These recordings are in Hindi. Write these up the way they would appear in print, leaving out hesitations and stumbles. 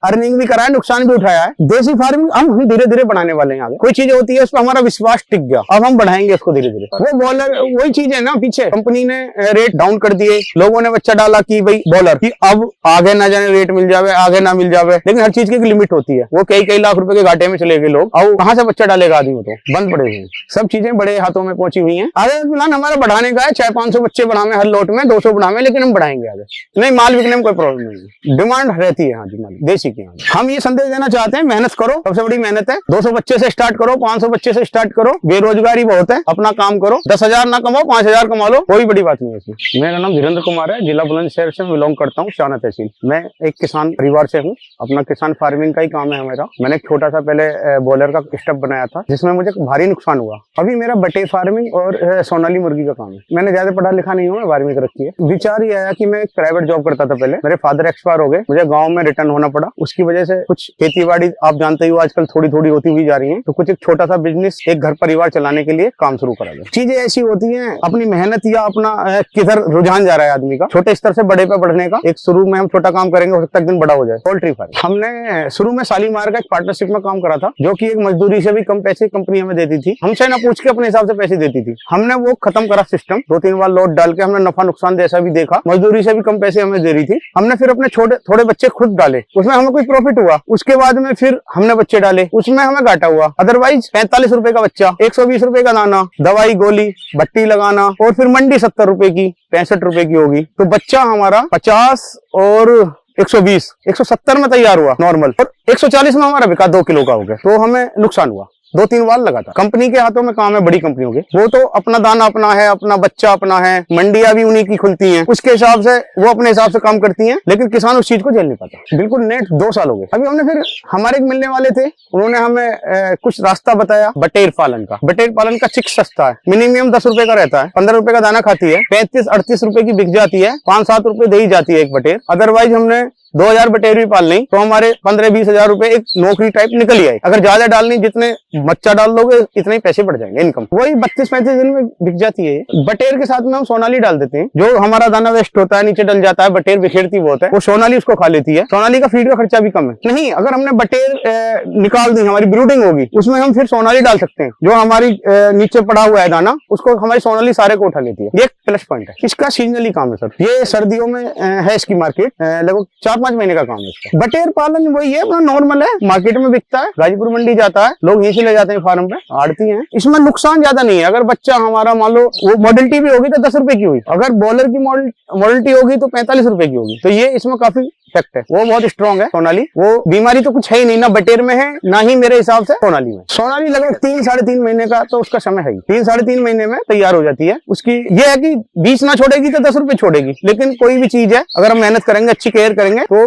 अर्निंग भी कराया, नुकसान भी उठाया है। देसी फार्मिंग हम धीरे धीरे बढ़ाने वाले हैं। आगे कोई चीज होती है उस पर हमारा विश्वास टिक गया, अब हम बढ़ाएंगे उसको धीरे धीरे। वो बॉयलर वही चीज है ना, पीछे कंपनी ने रेट डाउन कर दिए, लोगों ने बच्चा डाला कि भाई बॉयलर की अब आगे ना जाने रेट मिल जावे, आगे ना मिल जावे, लेकिन हर चीज की एक लिमिट होती है। वो कई लाख रुपए के घाटे में चले गए लोग, अब कहाँ से बच्चा डालेगा आदमी, तो बंद पड़े हुए। सब चीजें बड़े हाथों में पहुंची हुई है। आगे प्लान हमारा बढ़ाने का है, 400-500 बच्चे बढ़ावे हर लोट में, 200 बढ़ावे, लेकिन हम बढ़ाएंगे आगे। नहीं, माल बिकने में कोई प्रॉब्लम नहीं, डिमांड रहती है। हाँ जी, माल देसी की। हम ये संदेश देना चाहते हैं, मेहनत करो, सबसे बड़ी मेहनत है। 200 बच्चे से स्टार्ट करो, 500 बच्चे से स्टार्ट करो, बेरोजगारी बहुत है, अपना काम करो। 10,000 ना कमाओ, 5,000 कमा लो, कोई बड़ी बात नहीं है इसमें। मेरा नाम धीरेन्द्र कुमार है, जिला बुलंदशहर से बिलोंग करता हूँ, शाना तहसील। मैं एक किसान परिवार से हूँ, अपना किसान फार्मिंग का ही काम है मेरा। मैंने एक छोटा सा पहले बॉयलर का स्टफ बनाया था, जिसमें मुझे भारी नुकसान हुआ। अभी मेरा बटेर फार्मिंग और सोनाली मुर्गी का काम है। मैंने ज्यादा पढ़ा लिखा नहीं हूँ, 12वीं तक रखी है। विचार ये आया कि मैं एक प्राइवेट जॉब करता था पहले, मेरे फादर एक्सपायर हो गए, मुझे गाँव में रिटर्न होना पड़ा। उसकी वजह से कुछ खेती बाड़ी आप जानते ही हो आजकल थोड़ी थोड़ी होती हुई जा रही है, तो कुछ एक छोटा सा बिजनेस, एक घर परिवार चलाने के लिए काम शुरू करा गया। चीजें ऐसी होती हैं, अपनी मेहनत या अपना किधर रुझान जा रहा है आदमी का, छोटे स्तर से बड़े पे बढ़ने का। एक शुरू में हम छोटा काम करेंगे, हो सकता है एक दिन बड़ा हो जाए। पोल्ट्री फार्म हमने शुरू में शालीमार का एक पार्टनरशिप में काम करा था, जो कि एक मजदूरी से भी कम पैसे कंपनी हमें देती थी, हमसे ना पूछ के अपने हिसाब से पैसे देती थी। हमने वो खत्म करा सिस्टम, 2-3 बार लोड डाल के हमने नफा नुकसान जैसा भी देखा, मजदूरी से भी कम पैसे हमें दे रही थी। हमने फिर अपने थोड़े बच्चे खुद डाले, उसमें हमें कोई प्रॉफिट हुआ। उसके बाद में फिर हमने बच्चे डाले, उसमें हमें घाटा हुआ। अदरवाइज 45 रुपए का बच्चा, 120 रुपए का दाना, दवाई गोली, भट्टी लगाना, और फिर मंडी 70 रुपए की, 65 रुपए की होगी, तो बच्चा हमारा 50 और 120, 170 में तैयार हुआ नॉर्मल, और 140 में हमारा बिका 2 किलो का हो गया। तो हमें नुकसान हुआ, 2-3 बार लगा था। कंपनी के हाथों में काम है, बड़ी कंपनियों के, वो तो अपना दाना अपना है, अपना बच्चा अपना है, मंडियां भी उन्हीं की खुलती हैं, उसके हिसाब से वो अपने हिसाब से काम करती हैं, लेकिन किसान उस चीज को झेल नहीं पाता। बिल्कुल नेट 2 साल हो गए। अभी हमने फिर हमारे मिलने वाले थे, उन्होंने हमें कुछ रास्ता बताया बटेर पालन का। बटेर पालन का चिक सस्ता है, मिनिमम 10 रुपए का रहता है, 15 रुपए का दाना खाती है, 35-38 रुपए की बिक जाती है, 5-7 रुपए दे ही जाती है एक बटेर। अदरवाइज हमने 2000 बटेर भी पाल नहीं तो हमारे 15-20 हजार रुपए एक नौकरी टाइप निकल ही आए। अगर ज्यादा डालनी, जितने बच्चा डाल लोगे इतने ही पैसे बढ़ जाएंगे, इनकम वही 32-35 दिन में बिक जाती है। बटेर के साथ में हम सोनाली डाल देते हैं, जो हमारा दाना वेस्ट होता है, नीचे डल जाता है, बटेर बिखेरती बहुत है, वो सोनाली उसको खा लेती है। सोनाली का फीड का खर्चा भी कम है। नहीं, अगर हमने बटेर निकाल दी, हमारी ब्रूडिंग होगी, उसमें हम फिर सोनाली डाल सकते हैं, जो हमारी नीचे पड़ा हुआ है दाना, उसको हमारी सोनाली सारे को उठा लेती है। ये एक प्लस पॉइंट है। इसका सीजनली काम है सर, ये सर्दियों में है इसकी मार्केट, लगभग 4-5 महीने का काम है इसका। बटेर पालन वही है, अपना नॉर्मल है, मार्केट में बिकता है, गाजीपुर मंडी जाता है, लोग यहीं से ले जाते हैं फार्म पे, आड़ती हैं। इसमें नुकसान ज्यादा नहीं है। अगर बच्चा हमारा मान लो वो मॉडलिटी भी होगी तो 10 रुपए की हुई, अगर बॉलर की मॉडलिटी होगी तो 45 रुपए की होगी। तो ये इसमें काफी फैक्ट है, वो बहुत स्ट्रॉन्ग है सोनाली। वो बीमारी तो कुछ है ही नहीं, ना बटेर में है ना ही मेरे हिसाब से सोनाली में। सोनाली लगभग 3-3.5 महीने का तो उसका समय है ही, 3-3.5 महीने में तैयार हो जाती है। उसकी ये है कि 20 ना छोड़ेगी तो 10 रुपए छोड़ेगी, लेकिन कोई भी चीज है अगर हम मेहनत करेंगे, अच्छी केयर करेंगे तो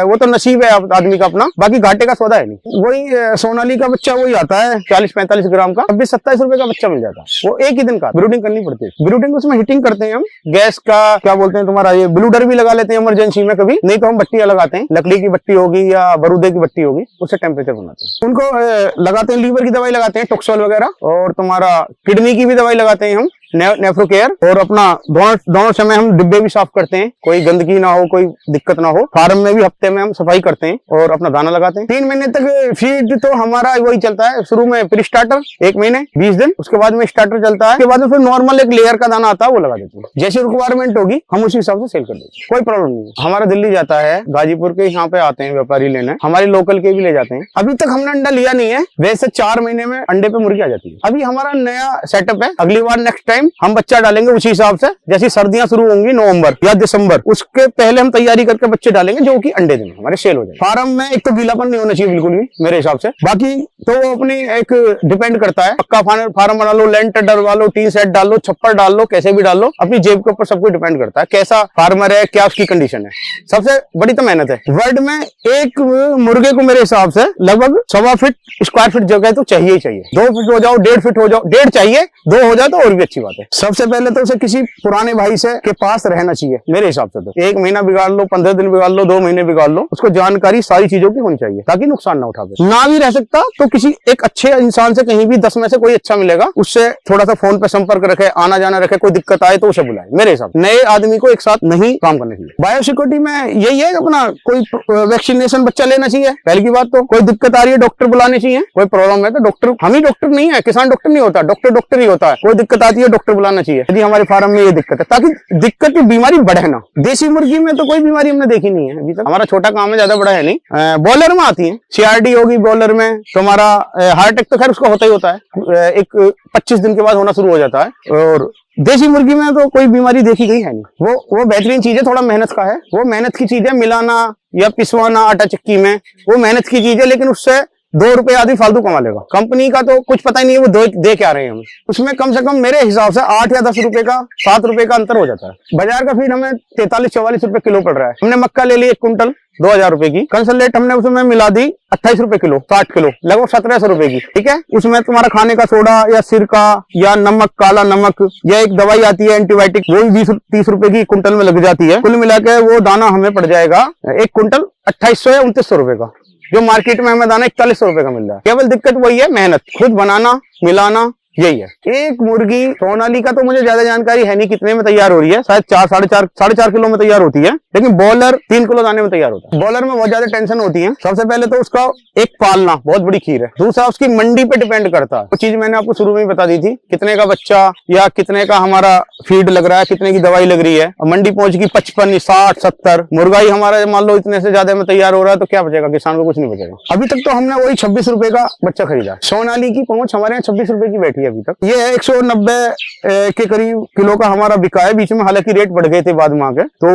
वो तो नसीब है आदमी का अपना, बाकी घाटे का सौदा है नहीं। वही सोनाली का बच्चा वही आता है 40-45 ग्राम का, 26-27 रुपए का बच्चा मिल जाता है। वो एक ही दिन का, ब्रूडिंग करनी पड़ती है। ब्रूडिंग उसमें हीटिंग करते हैं हम, गैस का क्या बोलते हैं तुम्हारा, ये ब्लूडर भी लगा लेते हैं इमरजेंसी में कभी, नहीं तो हम भट्टियां लगाते हैं, लकड़ी की भट्टी होगी या बरूदे की भट्टी होगी, उससे टेम्परेचर बनाते हैं। उनको लगाते हैं, लीवर की दवाई लगाते हैं, टोक्सोल वगैरह, और तुम्हारा किडनी की भी दवाई लगाते हैं हम, नेफ्रो केयर, और अपना दोनों समय हम डिब्बे भी साफ करते हैं, कोई गंदगी ना हो, कोई दिक्कत ना हो। फार्म में भी हफ्ते में हम सफाई करते हैं और अपना दाना लगाते हैं। 3 महीने तक फीड तो हमारा वही चलता है, शुरू में प्री स्टार्टर 1 महीने 20 दिन, उसके बाद में स्टार्टर चलता है, उसके बाद में फिर नॉर्मल एक लेयर का दाना आता है वो लगा देते हैं। जैसी रिक्वायरमेंट होगी हम उसी हिसाब से सेल कर देते हैं, कोई प्रॉब्लम नहीं है। हमारा दिल्ली जाता है, गाजीपुर के यहाँ पे आते हैं व्यापारी लेने, हमारे लोकल के भी ले जाते हैं। अभी तक हमने अंडा लिया नहीं है, वैसे 4 महीने में अंडे पे मुर्गी आ जाती है। अभी हमारा नया सेटअप है, अगली बार नेक्स्ट टाइम हम बच्चा डालेंगे उसी हिसाब से, जैसी सर्दियां शुरू होंगी नवंबर या दिसंबर, उसके पहले हम तैयारी करके बच्चे डालेंगे जो कि अंडे देंगे, हमारे सेल हो जाए। फार्म में एक तो गीलापन नहीं होना चाहिए बिल्कुल भी मेरे हिसाब से, बाकी तो वो अपनी एक डिपेंड करता है, पक्का फार्म बना लो, लेंटर डलवा लो, टीन सेट डाल लो, छप्पर डाल लो, कैसे भी डाल लो, अपनी जेब के ऊपर सब कुछ डिपेंड करता है, कैसा फार्मर है, क्या उसकी कंडीशन है। सबसे बड़ी तो मेहनत है। वर्ल्ड में एक मुर्गे को मेरे हिसाब से लगभग 1.25 फीट स्क्वायर फीट जगह तो चाहिए ही चाहिए। 2 फीट हो जाओ, 1.5 फीट हो जाओ, 1.5 चाहिए, 2 हो जाए तो और भी अच्छी बात। बात है। सबसे पहले तो उसे किसी पुराने भाई से के पास रहना चाहिए मेरे हिसाब से। तो 1 महीना बिगाड़ लो, 15 दिन बिगाड़ लो, 2 महीने बिगाड़ लो, उसको जानकारी सारी चीजों की होनी चाहिए ताकि नुकसान ना उठावे। ना भी रह सकता तो किसी एक अच्छे इंसान से, कहीं भी 10 में से कोई अच्छा मिलेगा, उससे थोड़ा सा फोन पे संपर्क रखे, आना जाना रखे, कोई दिक्कत आए तो उसे बुलाए। मेरे हिसाब नए आदमी को एक साथ नहीं काम करना चाहिए। बायोसिक्योरिटी में यही है अपना, कोई वैक्सीनेशन बच्चा लेना चाहिए पहली की बात। तो कोई दिक्कत आ रही है डॉक्टर बुलाने चाहिए, कोई प्रॉब्लम है तो डॉक्टर, हम ही डॉक्टर नहीं है, किसान डॉक्टर नहीं होता, डॉक्टर ही होता है। कोई दिक्कत आती है डॉक्टर बुलाना चाहिए यदि हमारे फार्म में ये दिक्कत है, ताकि दिक्कत की बीमारी बढ़े ना। देसी मुर्गी में तो कोई बीमारी हमने देखी नहीं है अभी तक, हमारा छोटा काम है, ज्यादा बड़ा है नहीं। बॉयलर में आती है, CRD होगी बॉयलर में तो हमारा हार्ट अटैक तो खैर उसका होता ही होता है, एक 25 दिन के बाद होना शुरू हो जाता है। और देसी मुर्गी में तो कोई बीमारी देखी गई है नहीं। वो बेहतरीन चीज है, थोड़ा मेहनत का है, वो मेहनत की चीज है, मिलाना या पिसवाना आटा चक्की में, वो मेहनत की चीज है, लेकिन उससे 2 रुपए आदमी फालतू कमा लेगा। कंपनी का तो कुछ पता ही नहीं है वो दे क्या रहे हैं हमें। उसमें कम से कम मेरे हिसाब से 8 या 10 रुपए का, 7 रुपए का अंतर हो जाता है। बाजार का फीड हमें 43-44 रुपए किलो पड़ रहा है। हमने मक्का ले ली 1 कुंटल 2000 रुपए की, कंसल्टेट हमने उसमें मिला दी 28 रुपए किलो, 60 किलो, लगभग 1700 रुपए की। ठीक है, उसमें तुम्हारा खाने का सोडा या सिरका या नमक, काला नमक या एक दवाई आती है एंटीबायोटिक, वो भी 20-30 रुपए की कुंटल में लग जाती है। कुल मिला के वो दाना हमें पड़ जाएगा 1 कुंटल 2800 या 2900 रुपए का, जो मार्केट में हमें दाना 4100 रुपए का मिल रहा है। केवल दिक्कत वही है, मेहनत, खुद बनाना, मिलाना, यही है। एक मुर्गी सोनाली का तो मुझे ज्यादा जानकारी है नहीं कितने में तैयार हो रही है, शायद 4-4.5 किलो में तैयार होती है, लेकिन बॉयलर 3 किलो दाने में तैयार होता है। बॉयलर में बहुत ज्यादा टेंशन होती है। सबसे पहले तो उसका एक पालना बहुत बड़ी खीर है, दूसरा उसकी मंडी पे डिपेंड करता है। वो चीज मैंने आपको शुरू में ही बता दी थी, कितने का बच्चा या कितने का हमारा फीड लग रहा है, कितने की दवाई लग रही है। मंडी पहुंच गई 55, 60, 70, मुर्गा ही हमारा मान लो इतने से ज्यादा में तैयार हो रहा है तो क्या बचेगा, किसान को कुछ नहीं बचेगा। अभी तक तो हमने वही 26 रुपए का बच्चा खरीदा। सोनाली की पहुंच हमारे यहाँ 26 रुपए की बैठी है अभी तक। ये 190 के करीब किलो का हमारा बिका है, बीच में हालांकि रेट बढ़ गए थे बाद में आके, तो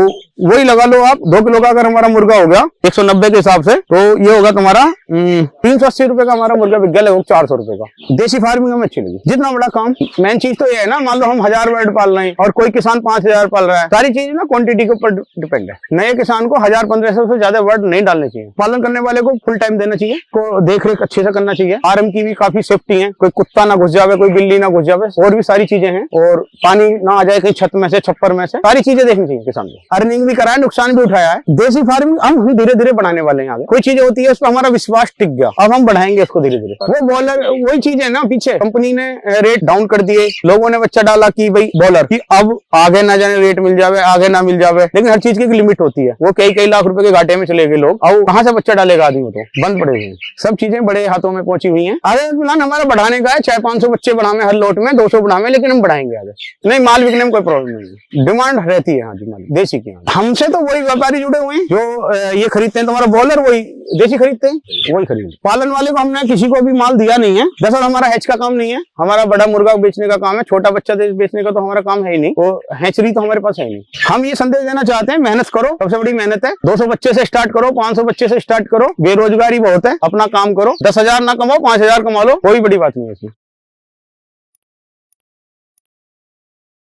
वही लगा लो आप। 2 किलो का अगर हमारा मुर्गा हो गया 190 के हिसाब से, तो ये होगा तुम्हारा 380 रुपए का हमारा मुर्गा बिक गया, लगभग 400 रुपए का। देसी फार्मिंग हमें अच्छी लगी। जितना बड़ा काम, मेन चीज तो ये है ना, मान लो हम 1000 बर्ड पाल रहे हैं और कोई किसान 5000 पाल रहा है, सारी चीज ना क्वांटिटी के ऊपर डिपेंड है। नए किसान को 1000-1500 से ज्यादा बर्ड नहीं डालने चाहिए। पालन करने वाले को फुल टाइम देना चाहिए, को देख रेख अच्छे से करना चाहिए। आरएम की भी काफी सेफ्टी है, कोई कुत्ता ना घुस जावे, कोई बिल्ली ना घुस जावे, और भी सारी चीजें हैं, और पानी ना आ जाए कहीं छत में से, छप्पर में से, सारी चीजें देखनी चाहिए किसान को। अर्निंग भी कराया, नुकसान भी उठाया है। देसी फार्मिंग हम धीरे धीरे बढ़ाने वाले हैं आगे। कोई चीजें होती है उस पर हमारा विश्वास टिक गया, अब हम बढ़ाएंगे उसको धीरे धीरे। वो बॉयलर वही चीज है ना, पीछे कंपनी ने रेट डाउन कर दिए, लोगों ने बच्चा डाला कि भाई बॉयलर की अब आगे ना जाने रेट मिल जावे, आगे ना मिल जावे, लेकिन हर चीज की लिमिट होती है। वो कई लाख रुपए के घाटे में चले गए लोग, अब कहाँ से बच्चा डालेगा आदमी, तो बंद पड़े हुए हैं। सब चीजें बड़े हाथों में पहुंची हुई है। आगे प्लान हमारा बढ़ाने का है, 400-500 बच्चे बढ़ावे हर लोट में, 200 बढ़ावे, लेकिन हम बढ़ाएंगे आगे। नहीं, माल बिकने में कोई प्रॉब्लम नहीं है, डिमांड रहती है। हाँ जी, माल देसी की। हमसे तो वही व्यापारी जुड़े हुए हैं जो ये खरीदते हैं, तुम्हारा बॉयलर वही देसी खरीदते हैं, वही खरीदते। पालन वाले को हमने किसी को भी माल दिया नहीं है। दरअसल हमारा हैच का काम नहीं है, हमारा बड़ा मुर्गा बेचने का काम है, छोटा बच्चा बेचने का तो हमारा काम है ही नहीं, वो हैचरी तो हमारे पास है ही नहीं। हम ये संदेश देना चाहते हैं, मेहनत करो, सबसे बड़ी मेहनत है। 200 बच्चे से स्टार्ट करो, 500 बच्चे से स्टार्ट करो, बेरोजगारी बहुत है, अपना काम करो, 10,000 ना कमाओ, 5,000 कमा लो, कोई बड़ी बात नहीं है इसमें।